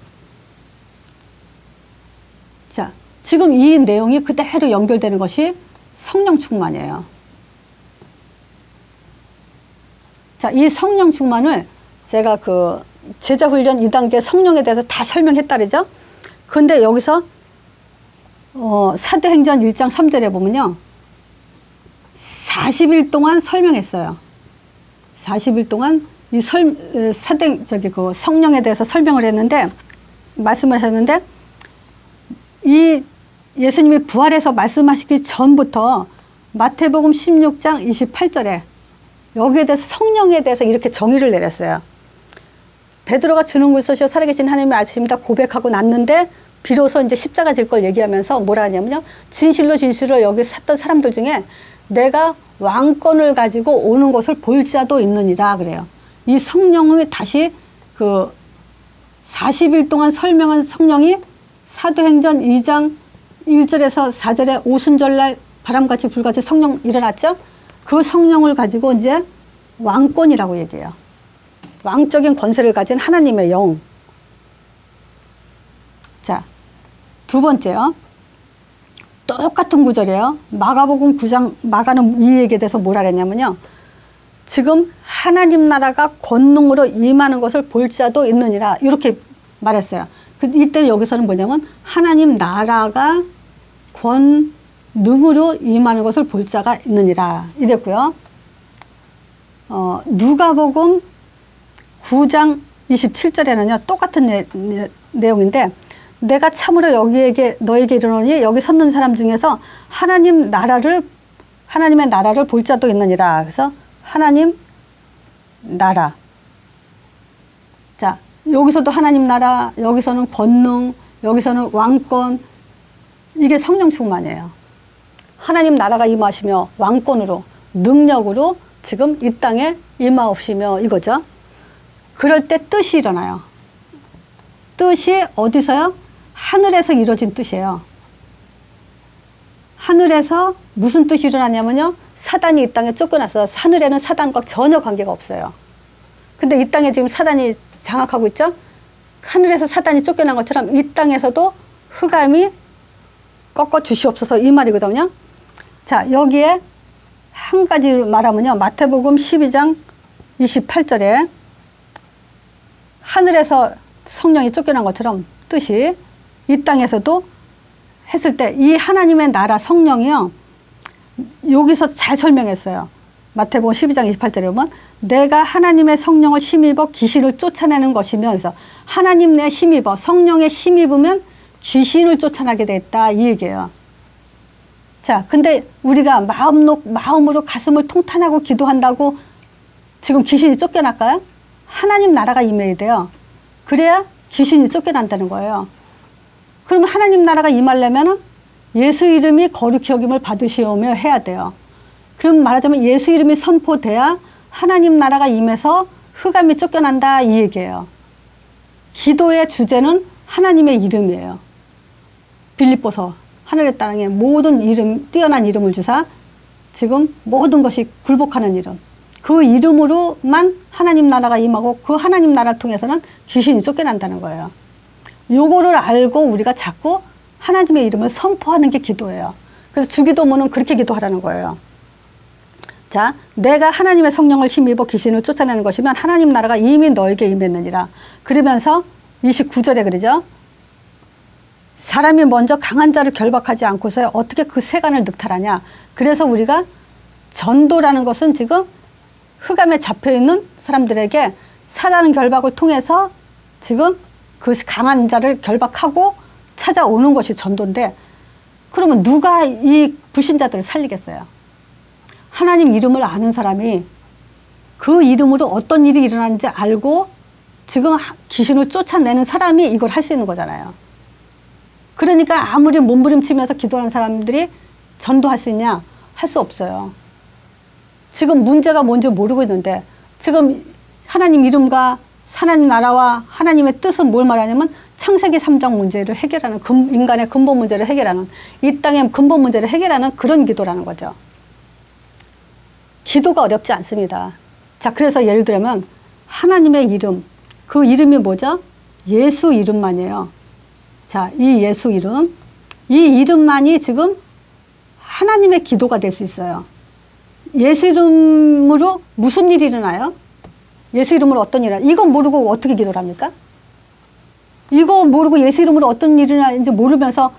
자, 지금 이 내용이 그대로 연결되는 것이 성령 충만이에요. 자, 이 성령 충만을 제가 그 제자훈련 2단계 성령에 대해서 다 설명했다 그러죠? 근데 여기서 사도행전 1장 3절에 보면요. 40일 동안 설명했어요. 40일 동안 이 성령에 대해서 설명을 했는데, 말씀을 했는데, 이 예수님이 부활해서 말씀하시기 전부터 마태복음 16장 28절에 여기에 대해서 성령에 대해서 이렇게 정의를 내렸어요. 베드로가 주는 물소시오 살아계신 하나님의 아들입니다 고백하고 났는데 비로소 이제 십자가 질 걸 얘기하면서 뭐라 하냐면요. 진실로 진실로 여기 샀던 사람들 중에 내가 왕권을 가지고 오는 것을 볼 자도 있느니라 그래요. 이 성령을 다시 그 40일 동안 설명한 성령이 사도행전 2장 1절에서 4절에 오순절날 바람같이 불같이 성령 일어났죠? 그 성령을 가지고 이제 왕권이라고 얘기해요. 왕적인 권세를 가진 하나님의 영. 자, 두 번째요. 똑같은 구절이에요. 마가복음 9장, 마가는 이 얘기에 대해서 뭐라 그랬냐면요. 지금 하나님 나라가 권능으로 임하는 것을 볼 자도 있느니라. 이렇게 말했어요. 이때 여기서는 뭐냐면 하나님 나라가 권능으로 임하는 것을 볼 자가 있느니라. 이랬고요. 누가복음 9장 27절에는요. 똑같은 내용인데 내가 참으로 너에게 이르노니 여기 섰는 사람 중에서 하나님의 나라를 볼 자도 있느니라. 그래서 하나님 나라. 자, 여기서도 하나님 나라, 여기서는 권능, 여기서는 왕권. 이게 성령 충만이에요. 하나님 나라가 임하시며 왕권으로, 능력으로 지금 이 땅에 임하옵시며 이거죠. 그럴 때 뜻이 일어나요. 뜻이 어디서요? 하늘에서 이루어진 뜻이에요. 하늘에서 무슨 뜻이 일어나냐면요. 사단이 이 땅에 쫓겨났어요. 하늘에는 사단과 전혀 관계가 없어요. 근데 이 땅에 지금 사단이 장악하고 있죠. 하늘에서 사단이 쫓겨난 것처럼 이 땅에서도 흑암이 꺾어 주시옵소서 이 말이거든요. 자, 여기에 한 가지 말하면요. 마태복음 12장 28절에 하늘에서 성령이 쫓겨난 것처럼 뜻이 이 땅에서도 했을 때 이 하나님의 나라 성령이요. 여기서 잘 설명했어요. 마태복음 12장 28절에 보면 내가 하나님의 성령을 힘입어 귀신을 쫓아내는 것이며 그래서 하나님 내 힘입어 성령에 힘입으면 귀신을 쫓아나게 됐다 이 얘기예요. 자, 근데 우리가 마음으로 가슴을 통탄하고 기도한다고 지금 귀신이 쫓겨날까요? 하나님 나라가 임해야 돼요. 그래야 귀신이 쫓겨난다는 거예요. 그러면 하나님 나라가 임하려면 예수 이름이 거룩히 여김을 받으시오며 해야 돼요. 그럼 말하자면 예수 이름이 선포돼야 하나님 나라가 임해서 흑암이 쫓겨난다 이 얘기예요. 기도의 주제는 하나님의 이름이에요. 빌립보서 하늘의 땅에 모든 이름 뛰어난 이름을 주사 지금 모든 것이 굴복하는 이름. 그 이름으로만 하나님 나라가 임하고 그 하나님 나라를 통해서는 귀신이 쫓겨난다는 거예요. 요거를 알고 우리가 자꾸 하나님의 이름을 선포하는 게 기도예요. 그래서 주기도문은 그렇게 기도하라는 거예요. 자, 내가 하나님의 성령을 힘입어 귀신을 쫓아내는 것이면 하나님 나라가 이미 너에게 임했느니라. 그러면서 29절에 그러죠. 사람이 먼저 강한 자를 결박하지 않고서 어떻게 그 세간을 늑탈하냐. 그래서 우리가 전도라는 것은 지금 흑암에 잡혀있는 사람들에게 사단 결박을 통해서 지금 그 강한 자를 결박하고 찾아오는 것이 전도인데, 그러면 누가 이 불신자들을 살리겠어요? 하나님 이름을 아는 사람이 그 이름으로 어떤 일이 일어나는지 알고 지금 귀신을 쫓아내는 사람이 이걸 할 수 있는 거잖아요. 그러니까 아무리 몸부림치면서 기도하는 사람들이 전도할 수 있냐? 할 수 없어요. 지금 문제가 뭔지 모르고 있는데, 지금 하나님 이름과 하나님 나라와 하나님의 뜻은 뭘 말하냐면 창세기 3장 문제를 해결하는, 인간의 근본 문제를 해결하는, 이 땅의 근본 문제를 해결하는 그런 기도라는 거죠. 기도가 어렵지 않습니다. 자, 그래서 예를 들면 하나님의 이름, 그 이름이 뭐죠? 예수 이름만이에요. 자, 이 예수 이름, 이 이름만이 지금 하나님의 기도가 될 수 있어요. 예수 이름으로 무슨 일이 일어나요? 예수 이름으로 어떤 일이 일어나요? 이거 모르고 어떻게 기도를 합니까? 이거 모르고 예수 이름으로 어떤 일이 일어나는지 모르면서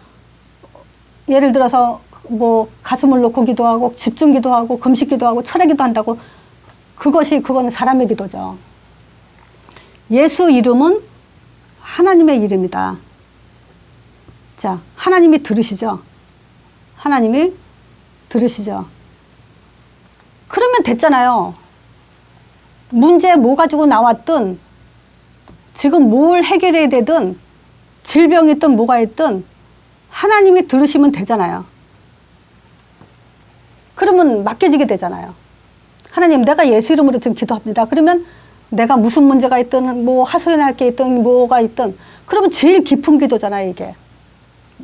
예를 들어서 뭐 가슴을 놓고 기도하고 집중 기도하고 금식 기도하고 철회 기도한다고, 그거는 사람의 기도죠. 예수 이름은 하나님의 이름이다. 자, 하나님이 들으시죠? 하나님이 들으시죠? 그러면 됐잖아요. 문제 뭐 가지고 나왔든, 지금 뭘 해결해야 되든, 질병이 있든 뭐가 있든 하나님이 들으시면 되잖아요. 그러면 맡겨지게 되잖아요. 하나님, 내가 예수 이름으로 지금 기도합니다. 그러면 내가 무슨 문제가 있든 뭐 하소연할 게 있든 뭐가 있든, 그러면 제일 깊은 기도잖아요, 이게.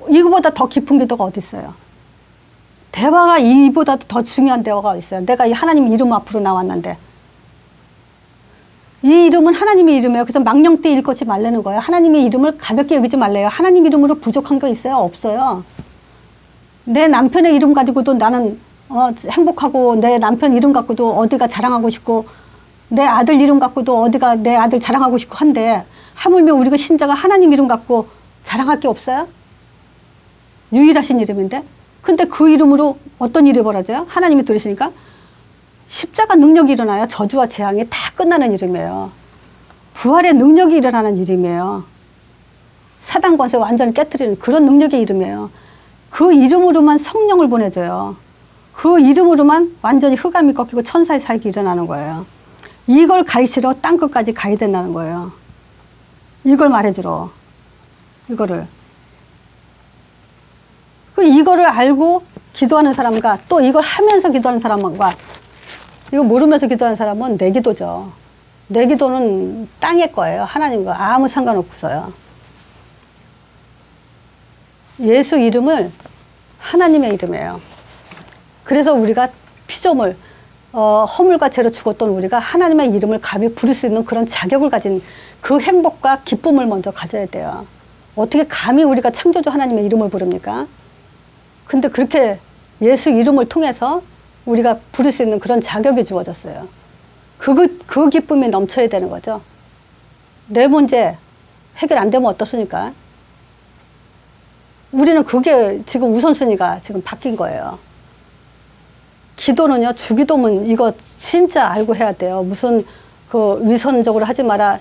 이거보다 더 깊은 기도가 어디 있어요? 대화가 이보다도 더 중요한 대화가 있어요. 내가 이 하나님 이름 앞으로 나왔는데, 이 이름은 하나님의 이름이에요. 그래서 망령되이 일컫지 말라는 거예요. 하나님의 이름을 가볍게 여기지 말래요. 하나님 이름으로 부족한 거 있어요? 없어요. 내 남편의 이름 가지고도 나는 행복하고, 내 남편 이름 갖고도 어디가 자랑하고 싶고, 내 아들 이름 갖고도 어디가 내 아들 자랑하고 싶고 한데, 하물며 우리가 신자가 하나님 이름 갖고 자랑할 게 없어요? 유일하신 이름인데? 근데 그 이름으로 어떤 일이 벌어져요? 하나님이 들으시니까 십자가 능력이 일어나요. 저주와 재앙이 다 끝나는 이름이에요. 부활의 능력이 일어나는 이름이에요. 사단 권세 완전히 깨트리는 그런 능력의 이름이에요. 그 이름으로만 성령을 보내줘요. 그 이름으로만 완전히 흑암이 꺾이고 천사의 사역이 일어나는 거예요. 이걸 가르치러 땅끝까지 가야 된다는 거예요. 이걸 말해주러. 이거를 알고 기도하는 사람과, 또 이걸 하면서 기도하는 사람과, 이거 모르면서 기도하는 사람은 내 기도죠. 내 기도는 땅의 거예요. 하나님과 아무 상관없어요. 예수 이름을 하나님의 이름이에요. 그래서 우리가 피조물, 허물과 죄로 죽었던 우리가 하나님의 이름을 감히 부를 수 있는 그런 자격을 가진 그 행복과 기쁨을 먼저 가져야 돼요. 어떻게 감히 우리가 창조주 하나님의 이름을 부릅니까? 근데 그렇게 예수 이름을 통해서 우리가 부를 수 있는 그런 자격이 주어졌어요. 그 기쁨이 넘쳐야 되는 거죠. 내 문제 해결 안 되면 어떻습니까? 우리는 그게 지금 우선순위가 지금 바뀐 거예요. 기도는요, 주기도문 이거 진짜 알고 해야 돼요. 무슨 위선적으로 하지 마라.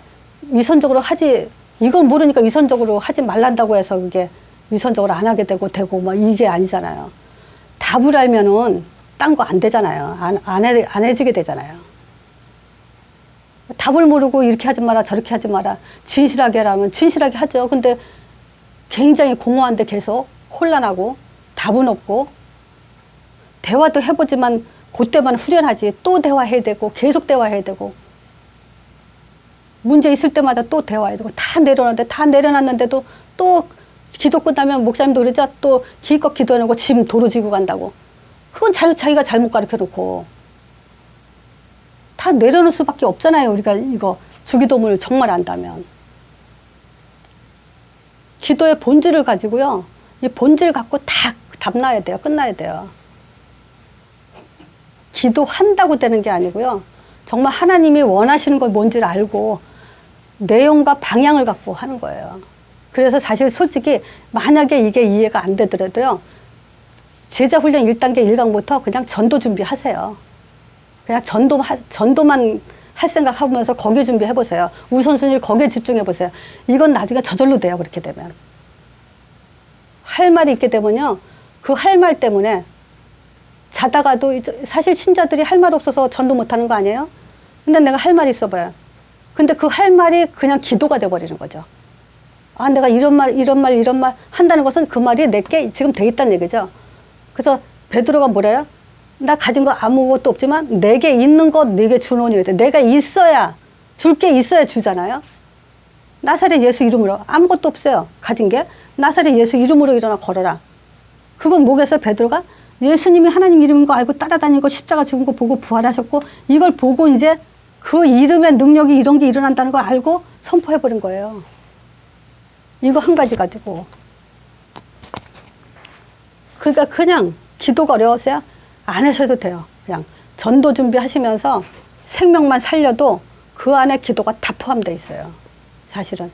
이건 모르니까 위선적으로 하지 말란다고 해서 그게 위선적으로 안 하게 되고 막 이게 아니잖아요. 답을 알면은 딴 거 안 되잖아요. 안 해지게 되잖아요. 답을 모르고 이렇게 하지 마라, 저렇게 하지 마라. 진실하게 하라면 진실하게 하죠. 근데 굉장히 공허한데 계속 혼란하고 답은 없고, 대화도 해보지만 그때만 후련하지, 또 대화해야 되고 계속 대화해야 되고, 문제 있을 때마다 또 대화해야 되고, 다 내려놨는데도 또 기도 끝나면 목사님도 그러죠. 또 기껏 기도해놓고 짐 도로 지고 간다고. 그건 자기가 잘못 가르쳐 놓고. 다 내려놓을 수밖에 없잖아요. 우리가 이거 주기도문을 정말 안다면. 기도의 본질을 가지고요. 이 본질 갖고 다 답나야 돼요. 끝나야 돼요. 기도한다고 되는 게 아니고요. 정말 하나님이 원하시는 걸 뭔지를 알고 내용과 방향을 갖고 하는 거예요. 그래서 사실 솔직히 만약에 이게 이해가 안 되더라도요, 제자훈련 1단계 1강부터 그냥 전도 준비하세요. 그냥 전도만 할 생각 하면서 거기 준비해 보세요. 우선순위를 거기에 집중해 보세요. 이건 나중에 저절로 돼요. 그렇게 되면. 할 말이 있게 되면요. 그 할 말 때문에 자다가도 사실 신자들이 할 말 없어서 전도 못 하는 거 아니에요? 근데 내가 할 말이 있어 봐요. 근데 그 할 말이 그냥 기도가 돼 버리는 거죠. 아, 내가 이런 말 한다는 것은 그 말이 내게 지금 돼 있다는 얘기죠. 그래서 베드로가 뭐래요? 나 가진 거 아무것도 없지만 내게 있는 것 내게 주노니 그랬대. 내가 있어야 줄 게 있어야 주잖아요. 나사렛 예수 이름으로 아무것도 없어요. 가진 게 나사렛 예수 이름으로 일어나 걸어라. 그건 뭐겠어요? 베드로가 예수님이 하나님 이름인 거 알고 따라다니고 십자가 죽은 거 보고 부활하셨고 이걸 보고 이제 그 이름의 능력이 이런 게 일어난다는 걸 알고 선포해버린 거예요. 이거 한 가지 가지고. 그러니까 그냥 기도가 어려우세요? 안 하셔도 돼요. 그냥 전도 준비하시면서 생명만 살려도 그 안에 기도가 다 포함되어 있어요. 사실은.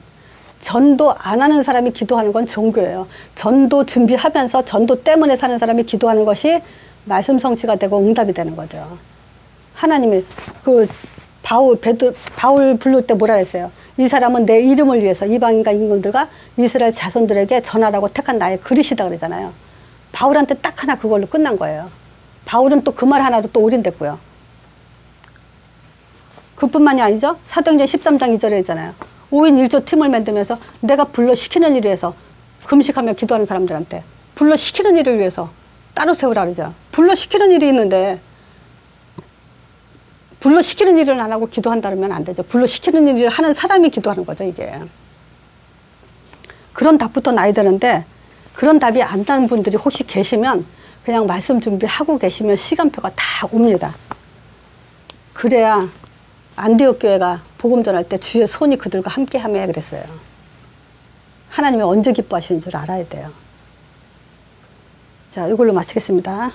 전도 안 하는 사람이 기도하는 건 종교예요. 전도 준비하면서 전도 때문에 사는 사람이 기도하는 것이 말씀 성취가 되고 응답이 되는 거죠. 하나님이 그 바울 부를 때 뭐라 했어요? 이 사람은 내 이름을 위해서 이방인과 임금들과 이스라엘 자손들에게 전하라고 택한 나의 그릇이다 그러잖아요. 바울한테 딱 하나 그걸로 끝난 거예요. 바울은 또 그 말 하나로 또 올인됐고요. 그뿐만이 아니죠. 사도행전 13장 2절에 있잖아요. 5인 1조 팀을 만들면서 내가 불러시키는 일을 위해서 금식하며 기도하는 사람들한테 불러시키는 일을 위해서 따로 세우라 그러죠. 불러시키는 일이 있는데 불러시키는 일을 안 하고 기도한다면 안 되죠. 불러시키는 일을 하는 사람이 기도하는 거죠, 이게. 그런 답부터 나야 되는데 그런 답이 안 나는 분들이 혹시 계시면 그냥 말씀 준비하고 계시면 시간표가 다 옵니다. 그래야 안디옥 교회가 복음 전할 때 주의 손이 그들과 함께 하며 그랬어요. 하나님이 언제 기뻐하시는 줄 알아야 돼요. 자, 이걸로 마치겠습니다.